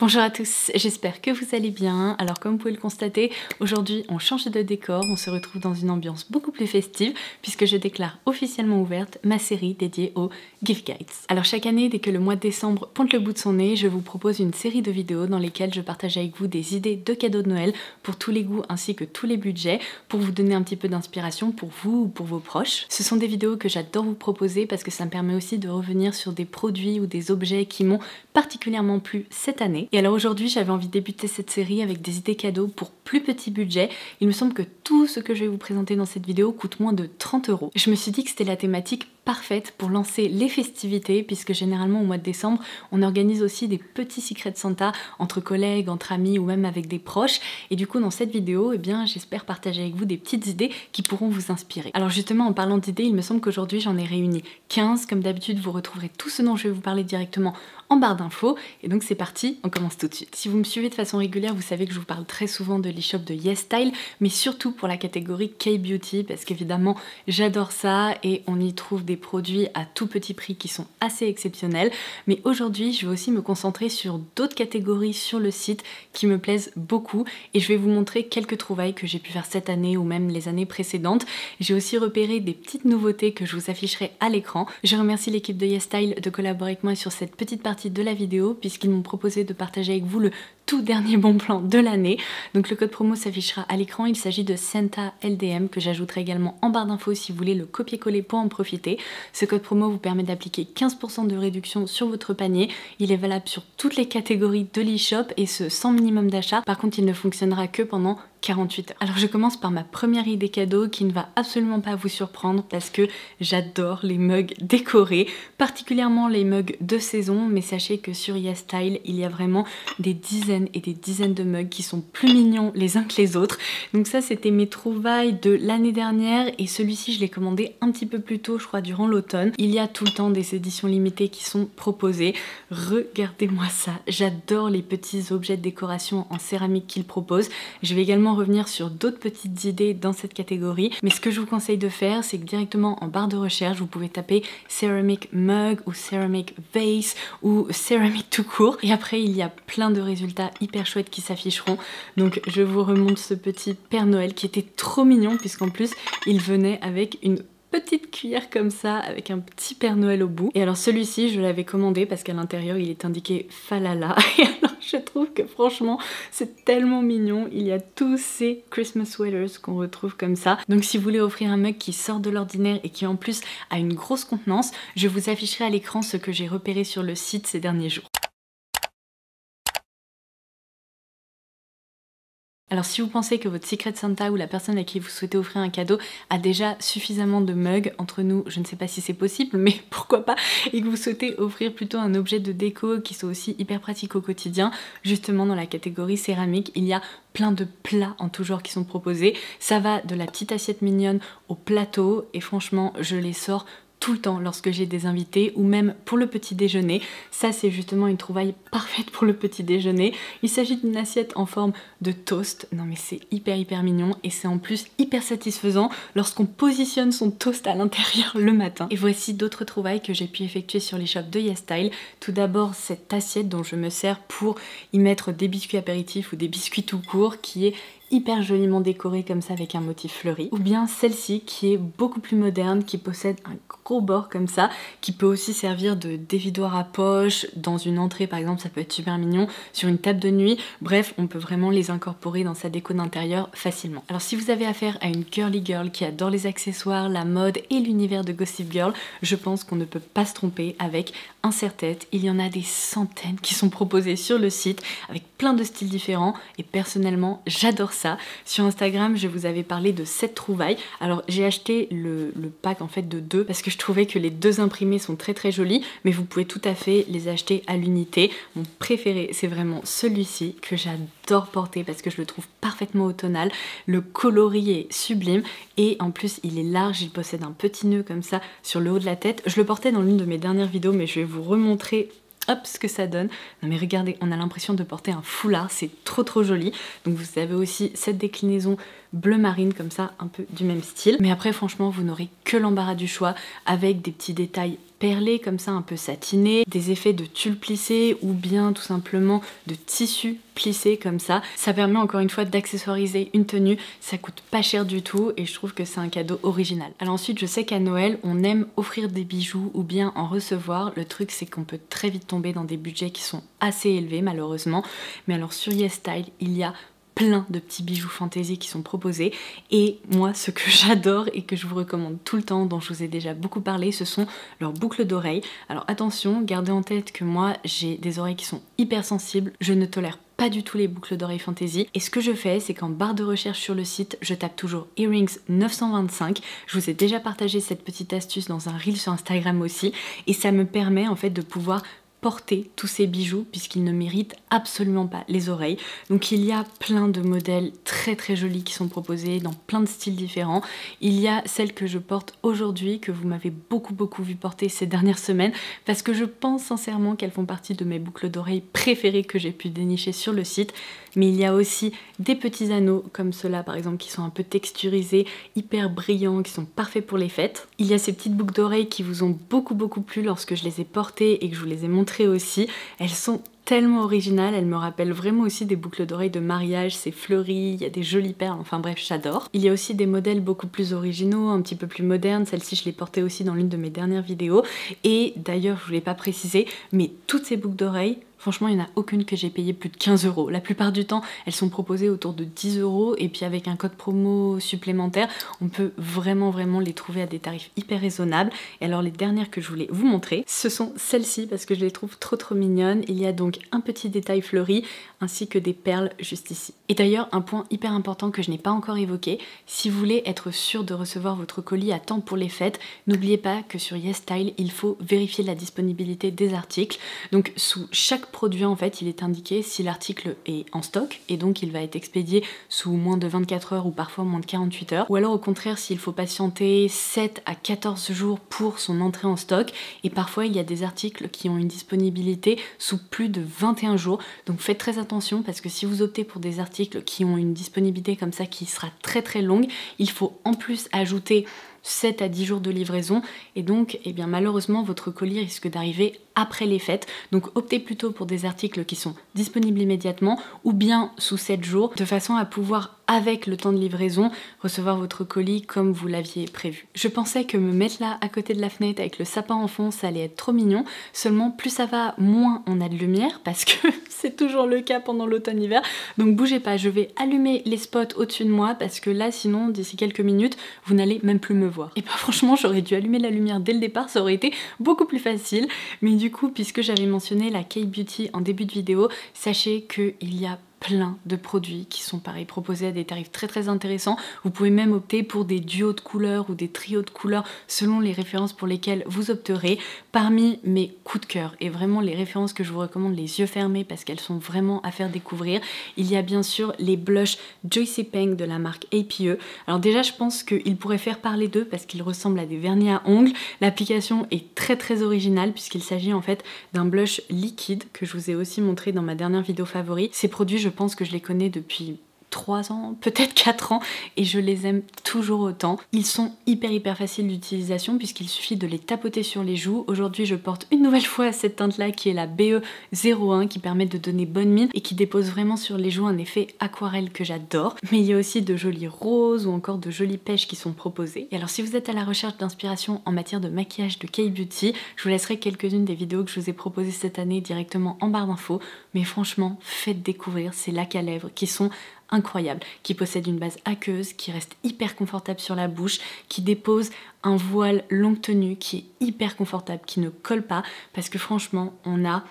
Bonjour à tous, j'espère que vous allez bien. Alors comme vous pouvez le constater, aujourd'hui on change de décor, on se retrouve dans une ambiance beaucoup plus festive puisque je déclare officiellement ouverte ma série dédiée aux gift guides. Alors chaque année, dès que le mois de décembre pointe le bout de son nez, je vous propose une série de vidéos dans lesquelles je partage avec vous des idées de cadeaux de Noël pour tous les goûts ainsi que tous les budgets, pour vous donner un petit peu d'inspiration pour vous ou pour vos proches. Ce sont des vidéos que j'adore vous proposer parce que ça me permet aussi de revenir sur des produits ou des objets qui m'ont particulièrement plu cette année. Et alors aujourd'hui, j'avais envie de débuter cette série avec des idées cadeaux pour plus petit budget. Il me semble que tout ce que je vais vous présenter dans cette vidéo coûte moins de 30 €. Je me suis dit que c'était la thématique parfaite pour lancer les festivités puisque généralement au mois de décembre, on organise aussi des petits secrets de Santa entre collègues, entre amis ou même avec des proches. Et du coup, dans cette vidéo, j'espère partager avec vous des petites idées qui pourront vous inspirer. Alors justement, en parlant d'idées, il me semble qu'aujourd'hui, j'en ai réuni 15. Comme d'habitude, vous retrouverez tout ce dont je vais vous parler directement en barre d'infos. Et donc c'est parti, on commence tout de suite. Si vous me suivez de façon régulière, vous savez que je vous parle très souvent de l'e-shop de YesStyle, mais surtout pour la catégorie K-Beauty, parce qu'évidemment, j'adore ça et on y trouve des produits à tout petit prix qui sont assez exceptionnels. Mais aujourd'hui, je vais aussi me concentrer sur d'autres catégories sur le site qui me plaisent beaucoup et je vais vous montrer quelques trouvailles que j'ai pu faire cette année ou même les années précédentes. J'ai aussi repéré des petites nouveautés que je vous afficherai à l'écran. Je remercie l'équipe de YesStyle de collaborer avec moi sur cette petite partie de la vidéo puisqu'ils m'ont proposé de partager avec vous le tout dernier bon plan de l'année. Donc le code promo s'affichera à l'écran, il s'agit de Santa LDM que j'ajouterai également en barre d'infos si vous voulez le copier-coller pour en profiter. Ce code promo vous permet d'appliquer 15% de réduction sur votre panier. Il est valable sur toutes les catégories de l'e-shop et ce sans minimum d'achat. Par contre, il ne fonctionnera que pendant 48 heures. Alors je commence par ma première idée cadeau qui ne va absolument pas vous surprendre parce que j'adore les mugs décorés, particulièrement les mugs de saison, mais sachez que sur YesStyle, il y a vraiment des dizaines et des dizaines de mugs qui sont plus mignons les uns que les autres. Donc ça, c'était mes trouvailles de l'année dernière et celui-ci, je l'ai commandé un petit peu plus tôt, je crois, durant l'automne. Il y a tout le temps des éditions limitées qui sont proposées. Regardez-moi ça, j'adore les petits objets de décoration en céramique qu'ils proposent. Je vais également revenir sur d'autres petites idées dans cette catégorie, mais ce que je vous conseille de faire, c'est que directement en barre de recherche, vous pouvez taper ceramic mug ou ceramic vase ou ceramic tout court et après il y a plein de résultats hyper chouettes qui s'afficheront. Donc je vous remonte ce petit Père Noël qui était trop mignon puisqu'en plus il venait avec une petite cuillère comme ça avec un petit Père Noël au bout. Et alors celui-ci je l'avais commandé parce qu'à l'intérieur il est indiqué Falala et alors je trouve que franchement c'est tellement mignon. Il y a tous ces Christmas sweaters qu'on retrouve comme ça. Donc si vous voulez offrir un mug qui sort de l'ordinaire et qui en plus a une grosse contenance, je vous afficherai à l'écran ce que j'ai repéré sur le site ces derniers jours. Alors si vous pensez que votre Secret Santa ou la personne à qui vous souhaitez offrir un cadeau a déjà suffisamment de mugs, entre nous, je ne sais pas si c'est possible, mais pourquoi pas, et que vous souhaitez offrir plutôt un objet de déco qui soit aussi hyper pratique au quotidien, justement dans la catégorie céramique, il y a plein de plats en tout genre qui sont proposés. Ça va de la petite assiette mignonne au plateau, et franchement, je les sors tout le temps lorsque j'ai des invités ou même pour le petit déjeuner. Ça c'est justement une trouvaille parfaite pour le petit déjeuner. Il s'agit d'une assiette en forme de toast. Non mais c'est hyper mignon et c'est en plus hyper satisfaisant lorsqu'on positionne son toast à l'intérieur le matin. Et voici d'autres trouvailles que j'ai pu effectuer sur les shops de YesStyle. Tout d'abord cette assiette dont je me sers pour y mettre des biscuits apéritifs ou des biscuits tout court qui est hyper joliment décorée comme ça avec un motif fleuri, ou bien celle-ci qui est beaucoup plus moderne, qui possède un gros bord comme ça, qui peut aussi servir de dévidoir à poche dans une entrée par exemple, ça peut être super mignon, sur une table de nuit, bref on peut vraiment les incorporer dans sa déco d'intérieur facilement. Alors si vous avez affaire à une girly girl qui adore les accessoires, la mode et l'univers de Gossip Girl, je pense qu'on ne peut pas se tromper avec un serre-tête. Il y en a des centaines qui sont proposés sur le site avec plein de styles différents et personnellement j'adore ça. Sur Instagram, je vous avais parlé de cette trouvaille. Alors j'ai acheté le pack en fait de 2 parce que je trouvais que les 2 imprimés sont très jolis, mais vous pouvez tout à fait les acheter à l'unité. Mon préféré, c'est vraiment celui-ci que j'adore porter parce que je le trouve parfaitement automnal. Le coloris est sublime et en plus il est large, il possède un petit nœud comme ça sur le haut de la tête. Je le portais dans l'une de mes dernières vidéos, mais je vais vous remontrer hop ce que ça donne. Non mais regardez, on a l'impression de porter un foulard, c'est trop joli. Donc vous avez aussi cette déclinaison bleu marine comme ça, un peu du même style. Mais après franchement vous n'aurez que l'embarras du choix avec des petits détails perlés comme ça, un peu satinés, des effets de tulle plissée ou bien tout simplement de tissu plissé comme ça. Ça permet encore une fois d'accessoiriser une tenue, ça coûte pas cher du tout et je trouve que c'est un cadeau original. Alors ensuite, je sais qu'à Noël, on aime offrir des bijoux ou bien en recevoir. Le truc, c'est qu'on peut très vite tomber dans des budgets qui sont assez élevés malheureusement. Mais alors sur YesStyle, il y a plein de petits bijoux fantaisie qui sont proposés et moi ce que j'adore et que je vous recommande tout le temps, dont je vous ai déjà beaucoup parlé, ce sont leurs boucles d'oreilles. Alors attention, gardez en tête que moi j'ai des oreilles qui sont hyper sensibles, je ne tolère pas du tout les boucles d'oreilles fantaisie et ce que je fais c'est qu'en barre de recherche sur le site je tape toujours earrings 925. Je vous ai déjà partagé cette petite astuce dans un reel sur Instagram aussi et ça me permet en fait de pouvoir porter tous ces bijoux puisqu'ils ne méritent absolument pas les oreilles. Donc il y a plein de modèles très très jolis qui sont proposés dans plein de styles différents. Il y a celle que je porte aujourd'hui que vous m'avez beaucoup vu porter ces dernières semaines parce que je pense sincèrement qu'elles font partie de mes boucles d'oreilles préférées que j'ai pu dénicher sur le site. Mais il y a aussi des petits anneaux comme ceux-là par exemple qui sont un peu texturisés, hyper brillants, qui sont parfaits pour les fêtes. Il y a ces petites boucles d'oreilles qui vous ont beaucoup plu lorsque je les ai portées et que je vous les ai montrées aussi. Elles sont tellement originales, elles me rappellent vraiment aussi des boucles d'oreilles de mariage, c'est fleuri, il y a des jolies perles, enfin bref, j'adore. Il y a aussi des modèles beaucoup plus originaux, un petit peu plus modernes, celle-ci je l'ai portée aussi dans l'une de mes dernières vidéos, et d'ailleurs je vous l'ai pas précisé, mais toutes ces boucles d'oreilles, franchement, il n'y en a aucune que j'ai payé plus de 15 €. La plupart du temps, elles sont proposées autour de 10 € et puis avec un code promo supplémentaire, on peut vraiment les trouver à des tarifs hyper raisonnables. Et alors les dernières que je voulais vous montrer, ce sont celles-ci parce que je les trouve trop mignonnes. Il y a donc un petit détail fleuri ainsi que des perles juste ici. Et d'ailleurs, un point hyper important que je n'ai pas encore évoqué, si vous voulez être sûr de recevoir votre colis à temps pour les fêtes, n'oubliez pas que sur YesStyle, il faut vérifier la disponibilité des articles. Donc sous chaque produit en fait il est indiqué si l'article est en stock et donc il va être expédié sous moins de 24 heures ou parfois moins de 48 heures, ou alors au contraire s'il faut patienter 7 à 14 jours pour son entrée en stock, et parfois il y a des articles qui ont une disponibilité sous plus de 21 jours, donc faites très attention parce que si vous optez pour des articles qui ont une disponibilité comme ça qui sera très longue, il faut en plus ajouter 7 à 10 jours de livraison et donc eh bien, malheureusement votre colis risque d'arriver après les fêtes. Donc optez plutôt pour des articles qui sont disponibles immédiatement ou bien sous 7 jours de façon à pouvoir avec le temps de livraison recevoir votre colis comme vous l'aviez prévu. Je pensais que me mettre là à côté de la fenêtre avec le sapin en fond ça allait être trop mignon, seulement plus ça va moins on a de lumière parce que c'est toujours le cas pendant l'automne-hiver, donc bougez pas, je vais allumer les spots au-dessus de moi parce que là sinon d'ici quelques minutes vous n'allez même plus me voir. Et bah franchement j'aurais dû allumer la lumière dès le départ, ça aurait été beaucoup plus facile, mais du coup puisque j'avais mentionné la K-Beauty en début de vidéo, sachez qu'il y a plein de produits qui sont pareil proposés à des tarifs très intéressants. Vous pouvez même opter pour des duos de couleurs ou des trios de couleurs selon les références pour lesquelles vous opterez. Parmi mes coups de cœur et vraiment les références que je vous recommande les yeux fermés parce qu'elles sont vraiment à faire découvrir, il y a bien sûr les blushs Juicy Pink de la marque APE. Alors déjà je pense qu'ils pourraient faire parler d'eux parce qu'ils ressemblent à des vernis à ongles. L'application est très originale puisqu'il s'agit en fait d'un blush liquide que je vous ai aussi montré dans ma dernière vidéo favori. Ces produits je pense que je les connais depuis 3 ans, peut-être 4 ans et je les aime toujours autant. Ils sont hyper faciles d'utilisation puisqu'il suffit de les tapoter sur les joues. Aujourd'hui je porte une nouvelle fois cette teinte là qui est la BE01 qui permet de donner bonne mine et qui dépose vraiment sur les joues un effet aquarelle que j'adore. Mais il y a aussi de jolis roses ou encore de jolies pêches qui sont proposées. Et alors si vous êtes à la recherche d'inspiration en matière de maquillage de K-Beauty, je vous laisserai quelques-unes des vidéos que je vous ai proposées cette année directement en barre d'infos. Mais franchement, faites découvrir ces lacs à lèvres qui sont incroyable, qui possède une base aqueuse, qui reste hyper confortable sur la bouche, qui dépose un voile longue tenue qui est hyper confortable, qui ne colle pas, parce que franchement, on n'a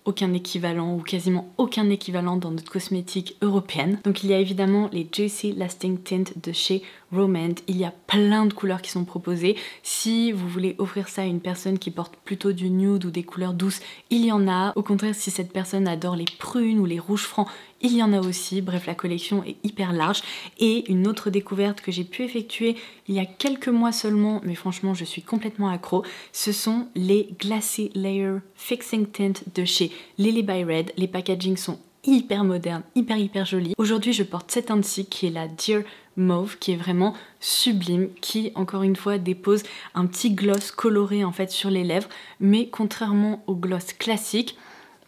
aucun équivalent ou quasiment aucun équivalent dans notre cosmétique européenne. Donc il y a évidemment les Juicy Lasting Tint de chez Romand. Il y a plein de couleurs qui sont proposées. Si vous voulez offrir ça à une personne qui porte plutôt du nude ou des couleurs douces, il y en a. Au contraire, si cette personne adore les prunes ou les rouges francs, il y en a aussi. Bref, la collection est hyper large. Et une autre découverte que j'ai pu effectuer il y a quelques mois seulement, mais franchement je suis complètement accro, ce sont les Glassy Layer Fixing Tint de chez Lily by Red. Les packagings sont hyper modernes, hyper jolis. Aujourd'hui je porte cette teinte-ci qui est la Dear mauve qui est vraiment sublime, qui encore une fois dépose un petit gloss coloré en fait sur les lèvres, mais contrairement au gloss classique,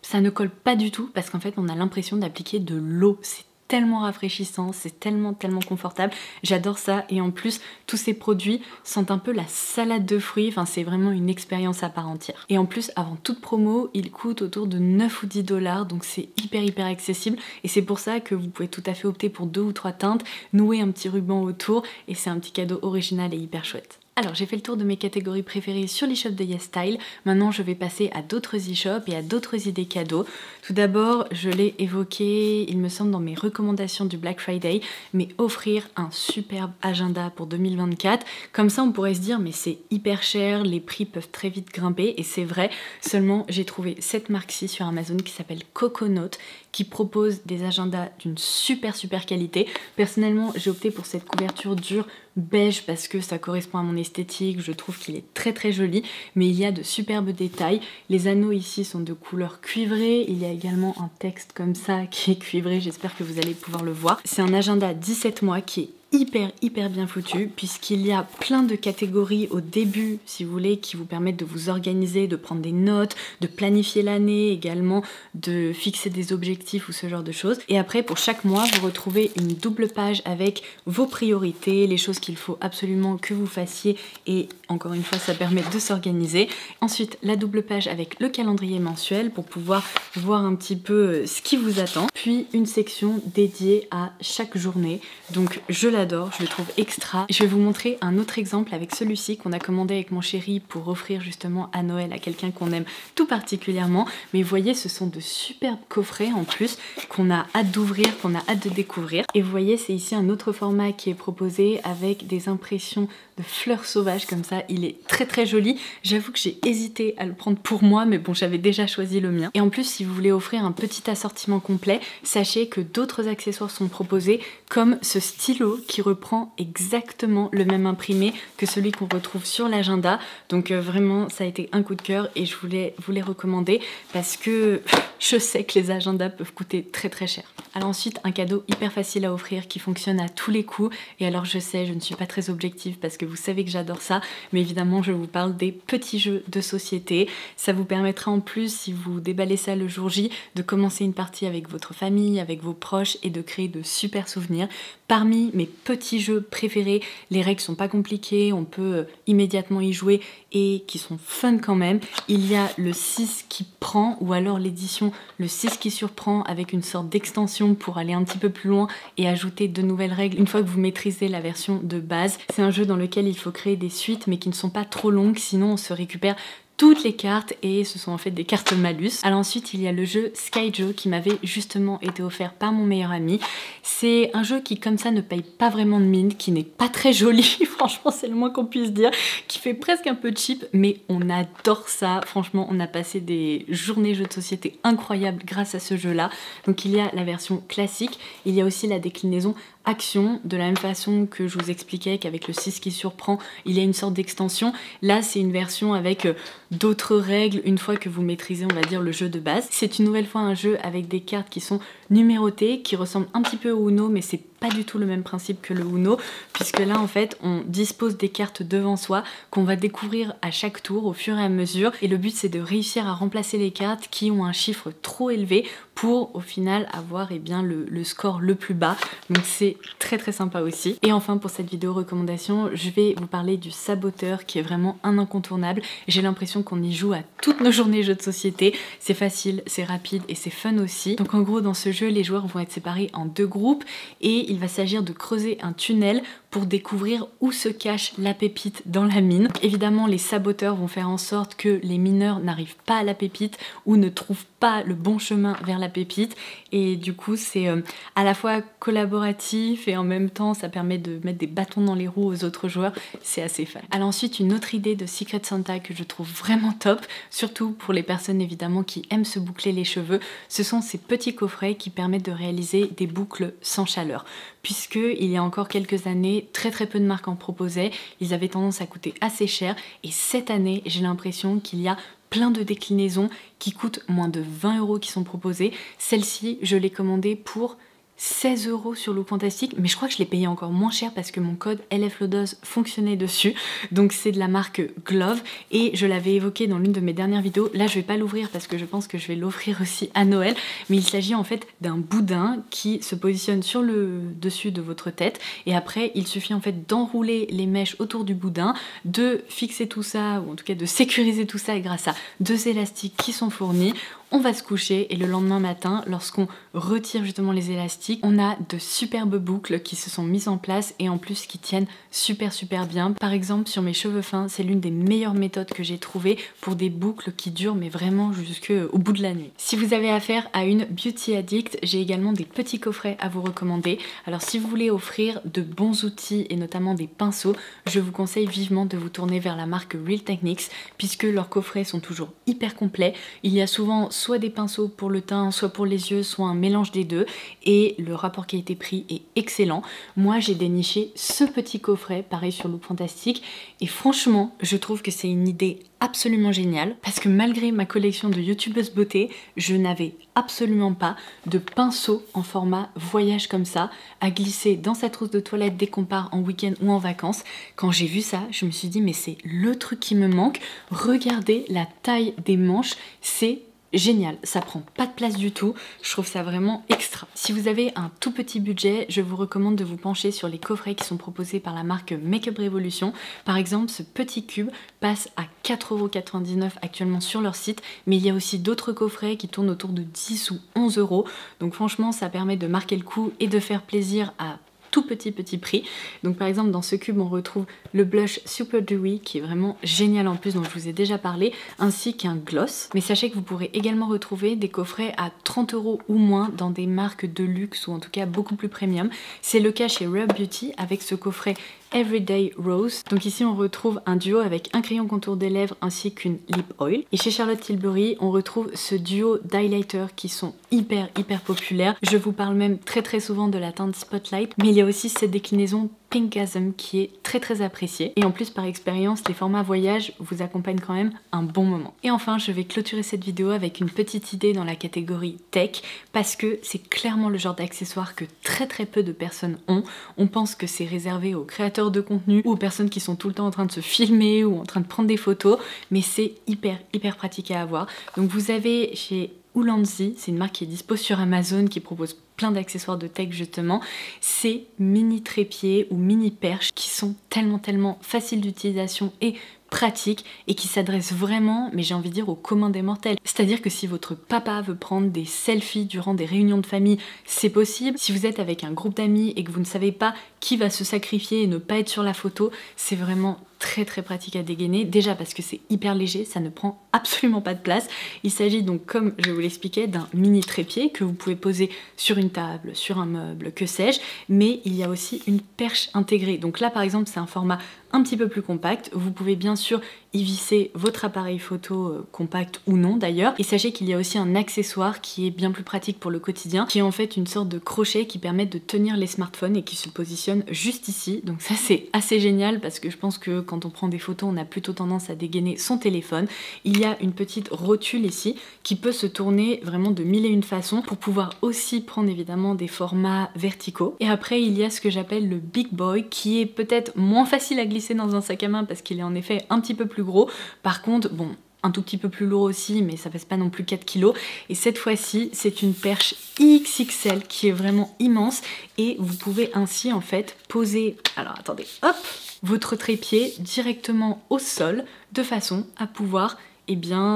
ça ne colle pas du tout parce qu'en fait on a l'impression d'appliquer de l'eau. C'est tellement rafraîchissant, c'est tellement confortable, j'adore ça. Et en plus tous ces produits sentent un peu la salade de fruits, enfin c'est vraiment une expérience à part entière. Et en plus avant toute promo, il coûte autour de 9 ou 10 $, donc c'est hyper accessible et c'est pour ça que vous pouvez tout à fait opter pour 2 ou 3 teintes, nouer un petit ruban autour et c'est un petit cadeau original et hyper chouette. Alors j'ai fait le tour de mes catégories préférées sur l'e-shop de YesStyle. Maintenant je vais passer à d'autres e-shops et à d'autres idées cadeaux. Tout d'abord, je l'ai évoqué, il me semble dans mes recommandations du Black Friday, mais offrir un superbe agenda pour 2024. Comme ça on pourrait se dire mais c'est hyper cher, les prix peuvent très vite grimper et c'est vrai. Seulement j'ai trouvé cette marque-ci sur Amazon qui s'appelle Coconote, qui propose des agendas d'une super qualité. Personnellement j'ai opté pour cette couverture dure beige parce que ça correspond à mon esthétique, je trouve qu'il est très joli, mais il y a de superbes détails. Les anneaux ici sont de couleur cuivrée, il y a également un texte comme ça qui est cuivré, j'espère que vous allez pouvoir le voir. C'est un agenda 17 mois qui est hyper bien foutu puisqu'il y a plein de catégories au début si vous voulez qui vous permettent de vous organiser, de prendre des notes, de planifier l'année également, de fixer des objectifs ou ce genre de choses. Et après pour chaque mois vous retrouvez une double page avec vos priorités, les choses qu'il faut absolument que vous fassiez et encore une fois ça permet de s'organiser. Ensuite la double page avec le calendrier mensuel pour pouvoir voir un petit peu ce qui vous attend. Puis une section dédiée à chaque journée. Donc je l'adore, je le trouve extra. Je vais vous montrer un autre exemple avec celui-ci qu'on a commandé avec mon chéri pour offrir justement à Noël à quelqu'un qu'on aime tout particulièrement. Mais vous voyez, ce sont de superbes coffrets en plus qu'on a hâte d'ouvrir, qu'on a hâte de découvrir. Et vous voyez, c'est ici un autre format qui est proposé avec des impressions de fleurs sauvages comme ça. Il est très joli. J'avoue que j'ai hésité à le prendre pour moi, mais bon, j'avais déjà choisi le mien. Et en plus, si vous voulez offrir un petit assortiment complet, sachez que d'autres accessoires sont proposés comme ce stylo qui reprend exactement le même imprimé que celui qu'on retrouve sur l'agenda. Donc vraiment ça a été un coup de cœur et je voulais vous les recommander parce que je sais que les agendas peuvent coûter très cher. Alors ensuite un cadeau hyper facile à offrir qui fonctionne à tous les coups. Et alors je sais, je ne suis pas très objective parce que vous savez que j'adore ça, mais évidemment je vous parle des petits jeux de société. Ça vous permettra en plus, si vous déballez ça le jour J, de commencer une partie avec votre famille, avec vos proches et de créer de super souvenirs. Parmi mes petits jeux préférés, les règles sont pas compliquées, on peut immédiatement y jouer et qui sont fun quand même. Il y a le 6 qui prend ou alors l'édition le 6 qui surprend avec une sorte d'extension pour aller un petit peu plus loin et ajouter de nouvelles règles une fois que vous maîtrisez la version de base. C'est un jeu dans lequel il faut créer des suites mais qui ne sont pas trop longues, sinon on se récupère toutes les cartes et ce sont en fait des cartes malus. Alors ensuite il y a le jeu Skyjo qui m'avait justement été offert par mon meilleur ami. C'est un jeu qui comme ça ne paye pas vraiment de mine, qui n'est pas très joli, franchement c'est le moins qu'on puisse dire, qui fait presque un peu cheap mais on adore ça. Franchement on a passé des journées jeux de société incroyables grâce à ce jeu là. Donc il y a la version classique, il y a aussi la déclinaison action, de la même façon que je vous expliquais qu'avec le 6 qui surprend, il y a une sorte d'extension. Là, c'est une version avec d'autres règles une fois que vous maîtrisez, on va dire, le jeu de base. C'est une nouvelle fois un jeu avec des cartes qui sont numérotées, qui ressemblent un petit peu au Uno, mais c'est pas du tout le même principe que le Uno, puisque là, en fait, on dispose des cartes devant soi qu'on va découvrir à chaque tour au fur et à mesure. Et le but, c'est de réussir à remplacer les cartes qui ont un chiffre trop élevé pour, au final, avoir bien, le score le plus bas. Donc c'est très sympa aussi. Et enfin, pour cette vidéo recommandation, je vais vous parler du Saboteur, qui est vraiment un incontournable. J'ai l'impression qu'on y joue à toutes nos journées jeux de société. C'est facile, c'est rapide et c'est fun aussi. Donc en gros, dans ce jeu, les joueurs vont être séparés en 2 groupes et il va s'agir de creuser un tunnel pour découvrir où se cache la pépite dans la mine. Donc, évidemment, les saboteurs vont faire en sorte que les mineurs n'arrivent pas à la pépite ou ne trouvent pas le bon chemin vers la pépite. Et du coup, c'est à la fois collaboratif et en même temps, ça permet de mettre des bâtons dans les roues aux autres joueurs. C'est assez fun. Alors ensuite, une autre idée de Secret Santa que je trouve vraiment top, surtout pour les personnes évidemment qui aiment se boucler les cheveux, ce sont ces petits coffrets qui permettent de réaliser des boucles sans chaleur. Puisque il y a encore quelques années, très peu de marques en proposaient, ils avaient tendance à coûter assez cher et cette année, j'ai l'impression qu'il y a plein de déclinaisons qui coûtent moins de 20 € qui sont proposées. Celle-ci, je l'ai commandée pour 16 € sur Look Fantastic, mais je crois que je l'ai payé encore moins cher parce que mon code LFLODOZ fonctionnait dessus. Donc c'est de la marque Glove et je l'avais évoqué dans l'une de mes dernières vidéos. Là je vais pas l'ouvrir parce que je pense que je vais l'offrir aussi à Noël, mais il s'agit en fait d'un boudin qui se positionne sur le dessus de votre tête et après il suffit en fait d'enrouler les mèches autour du boudin, de fixer tout ça ou en tout cas de sécuriser tout ça grâce à 2 élastiques qui sont fournis. On va se coucher et le lendemain matin, lorsqu'on retire justement les élastiques, on a de superbes boucles qui se sont mises en place et en plus qui tiennent super bien. Par exemple sur mes cheveux fins, c'est l'une des meilleures méthodes que j'ai trouvées pour des boucles qui durent mais vraiment jusqu'au bout de la nuit. Si vous avez affaire à une beauty addict, j'ai également des petits coffrets à vous recommander. Alors si vous voulez offrir de bons outils et notamment des pinceaux, je vous conseille vivement de vous tourner vers la marque Real Techniques puisque leurs coffrets sont toujours hyper complets. Il y a souvent soit des pinceaux pour le teint, soit pour les yeux, soit un mélange des deux et le rapport qualité-prix est excellent. Moi j'ai déniché ce petit coffret, pareil sur Look Fantastic et franchement je trouve que c'est une idée absolument géniale parce que malgré ma collection de youtubeuses beauté, je n'avais absolument pas de pinceau en format voyage comme ça à glisser dans sa trousse de toilette dès qu'on part en week-end ou en vacances. Quand j'ai vu ça, je me suis dit mais c'est le truc qui me manque. Regardez la taille des manches, c'est génial, ça prend pas de place du tout, je trouve ça vraiment extra. Si vous avez un tout petit budget, je vous recommande de vous pencher sur les coffrets qui sont proposés par la marque Makeup Revolution. Par exemple, ce petit cube passe à 4,99 € actuellement sur leur site, mais il y a aussi d'autres coffrets qui tournent autour de 10 ou 11 €. Donc franchement, ça permet de marquer le coup et de faire plaisir à tout petit prix. Donc par exemple dans ce cube on retrouve le blush Super Dewy qui est vraiment génial en plus dont je vous ai déjà parlé, ainsi qu'un gloss. Mais sachez que vous pourrez également retrouver des coffrets à 30 € ou moins dans des marques de luxe ou en tout cas beaucoup plus premium. C'est le cas chez Rare Beauty avec ce coffret Everyday Rose. Donc ici on retrouve un duo avec un crayon contour des lèvres ainsi qu'une lip oil. Et chez Charlotte Tilbury on retrouve ce duo d'highlighter qui sont hyper populaires. Je vous parle même très souvent de la teinte Spotlight, mais il y a aussi cette déclinaison Pinkgasm qui est très appréciée. Et en plus par expérience, les formats voyage vous accompagnent quand même un bon moment. Et enfin je vais clôturer cette vidéo avec une petite idée dans la catégorie tech parce que c'est clairement le genre d'accessoire que très peu de personnes ont. On pense que c'est réservé aux créateurs de contenu ou aux personnes qui sont tout le temps en train de se filmer ou en train de prendre des photos, mais c'est hyper pratique à avoir. Donc vous avez chez Ulanzi, c'est une marque qui est dispo sur Amazon qui propose plein d'accessoires de tech justement, ces mini trépieds ou mini perches qui sont tellement faciles d'utilisation et pratiques et qui s'adressent vraiment, mais j'ai envie de dire, au commun des mortels. C'est-à-dire que si votre papa veut prendre des selfies durant des réunions de famille, c'est possible. Si vous êtes avec un groupe d'amis et que vous ne savez pas qui va se sacrifier et ne pas être sur la photo, c'est vraiment très pratique à dégainer. Déjà parce que c'est hyper léger, ça ne prend absolument pas de place. Il s'agit donc, comme je vous l'expliquais, d'un mini trépied que vous pouvez poser sur une table, sur un meuble, que sais-je, mais il y a aussi une perche intégrée. Donc là par exemple c'est un format un petit peu plus compact. Vous pouvez bien sûr y visser votre appareil photo compact ou non d'ailleurs. Et sachez qu'il y a aussi un accessoire qui est bien plus pratique pour le quotidien, qui est en fait une sorte de crochet qui permet de tenir les smartphones et qui se positionne juste ici. Donc ça c'est assez génial parce que je pense que quand on prend des photos on a plutôt tendance à dégainer son téléphone. Il y a une petite rotule ici qui peut se tourner vraiment de mille et une façons pour pouvoir aussi prendre évidemment des formats verticaux. Et après il y a ce que j'appelle le Big Boy qui est peut-être moins facile à glisser dans un sac à main parce qu'il est en effet un petit peu plus gros. Par contre, bon, un tout petit peu plus lourd aussi, mais ça pèse pas non plus 4 kg. Et cette fois-ci, c'est une perche XXL qui est vraiment immense et vous pouvez ainsi en fait poser, alors attendez, hop, votre trépied directement au sol de façon à pouvoir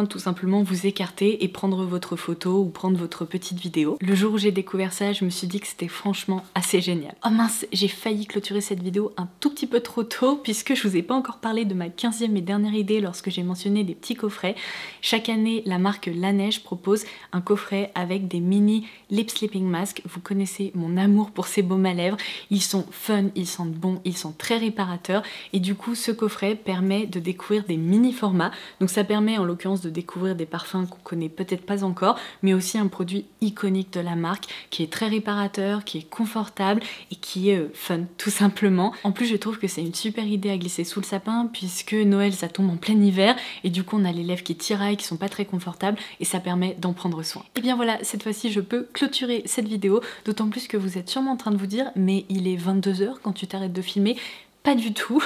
tout simplement vous écarter et prendre votre photo ou prendre votre petite vidéo. Le jour où j'ai découvert ça, je me suis dit que c'était franchement assez génial. Oh mince, j'ai failli clôturer cette vidéo un tout petit peu trop tôt puisque je vous ai pas encore parlé de ma 15e et dernière idée lorsque j'ai mentionné des petits coffrets. Chaque année, la marque La Neige propose un coffret avec des mini lip sleeping masks. Vous connaissez mon amour pour ces baumes à lèvres. Ils sont fun, ils sentent bon, ils sont très réparateurs et du coup, ce coffret permet de découvrir des mini formats. Donc ça permet en l'occurrence de découvrir des parfums qu'on connaît peut-être pas encore, mais aussi un produit iconique de la marque qui est très réparateur, qui est confortable et qui est fun tout simplement. En plus je trouve que c'est une super idée à glisser sous le sapin puisque Noël ça tombe en plein hiver et du coup on a les lèvres qui tiraillent, qui sont pas très confortables et ça permet d'en prendre soin. Et bien voilà, cette fois-ci je peux clôturer cette vidéo, d'autant plus que vous êtes sûrement en train de vous dire mais il est 22 h quand tu t'arrêtes de filmer. Pas du tout.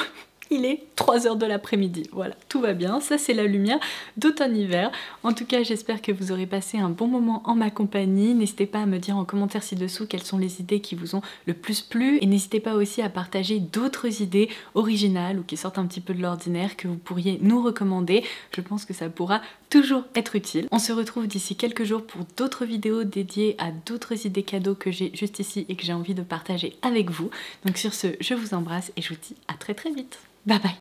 Il est 3 h de l'après-midi, voilà, tout va bien, ça c'est la lumière d'automne-hiver. En tout cas, j'espère que vous aurez passé un bon moment en ma compagnie. N'hésitez pas à me dire en commentaire ci-dessous quelles sont les idées qui vous ont le plus plu. Et n'hésitez pas aussi à partager d'autres idées originales ou qui sortent un petit peu de l'ordinaire que vous pourriez nous recommander. Je pense que ça pourra toujours être utile. On se retrouve d'ici quelques jours pour d'autres vidéos dédiées à d'autres idées cadeaux que j'ai juste ici et que j'ai envie de partager avec vous. Donc sur ce, je vous embrasse et je vous dis à très vite. Bye bye.